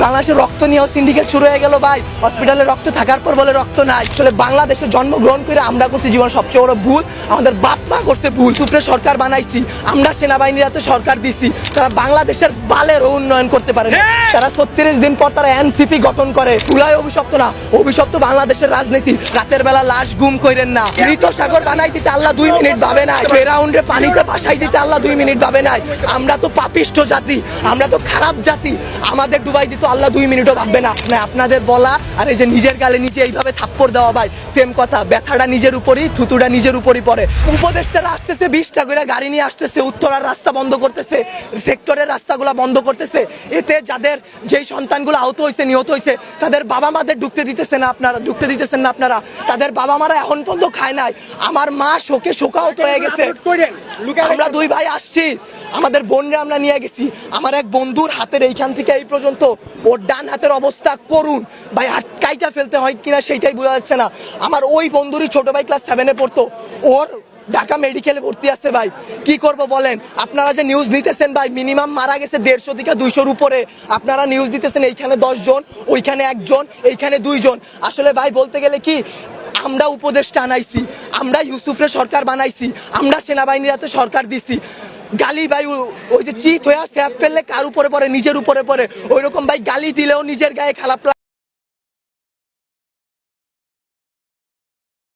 বাংলাদেশে রক্ত নিয়েও সিন্ডিকেট শুরু হয়ে গেল ভাই। হসপিটালে রক্ত থাকার পর বলে রক্ত নাই। আসলে বাংলাদেশে জন্মগ্রহণ করে আমরা করছি জীবন সবচেয়ে বড় ভুল, আমাদের বাপ মা করছে ভুল। সুপ্রে সরকার বানাইছি আমরা, সেনাবাহিনীর হাতে সরকার দিছি, তারা বাংলাদেশের বালেরও উন্নয়ন করতে পারে না। তারা 36 দিন পর তারা এনসিপি গঠন করে। তুলাই অভিশপ্ত না, অভিশপ্ত বাংলাদেশের রাজনীতি। রাতের বেলা লাশ গুম কইরেন না। মৃত সাগর বানাই দিতে আল্লাহ 2 মিনিট ভাবে নাই। ফেরাউন্ডে পানিতে ভাসাই দিতে আল্লাহ 2 মিনিট ভাবে নাই। আমরা তো পাপিষ্ঠ জাতি, আমরা তো খারাপ জাতি, আমাদের ডুবাই দিত আল্লাহ 2 মিনিটও ভাববে না। আপনাদের বলা আর এই যে নিজের গালে নিজে এইভাবে থাপ্পড় দেওয়া ভাই সেম কথা। ব্যথাটা নিজের উপরই, থুতুটা নিজের উপরই পড়ে। উপদেষ্টারা আসতেছে 20টা করে গাড়ি নিয়ে আসতেছে, উত্তরার রাস্তা বন্ধ করতেছে, সেক্টরের রাস্তাগুলো বন্ধ করতেছে। এতে যাদের যেই সন্তানগুলো আহত হয়েছে, নিহত হয়েছে, তাদের বাবা মাদের ঢুকতে দিতেছেন না আপনারা। তাদের বাবা মারা এখন পর্যন্ত খায় নাই। আমার মা শোকে শোকাহত হয়ে গেছে। আমরা 2 ভাই আসছি, আমাদের বোনরা আমরা নিয়ে গেছি। আমার এক বন্ধুর হাতের এইখান থেকে এই পর্যন্ত ওর ডান হাতের অবস্থা করুন ভাই, হাত কাইটা ফেলতে হয় কিনা সেটাই বোঝা যাচ্ছে না। আমার ওই বন্ধুরই ছোট ভাই ক্লাস 7-এ পড়তো, ওর ঢাকা মেডিকেলে ভর্তি আছে ভাই। কি করব বলেন? আপনারা যে নিউজ নিতেছেন ভাই, মিনিমাম মারা গেছে 150 থেকে 200-র উপরে। আপনারা নিউজ দিতেছেন এইখানে 10 জন, ওইখানে 1 জন, এইখানে 2 জন। আসলে ভাই বলতে গেলে কি, আমরা উপদেষ্টা আনাইছি, আমরা ইউসুফরে সরকার বানাইছি, আমরা সেনাবাহিনীর হাতে সরকার দিছি। গালি ভাই ওই যে চিত হয়ে স্যাপ ফেললে কার উপরে পড়ে? নিজের উপরে পড়ে। ওইরকম ভাই গালি দিলেও নিজের গায়ে খারাপ লাগে।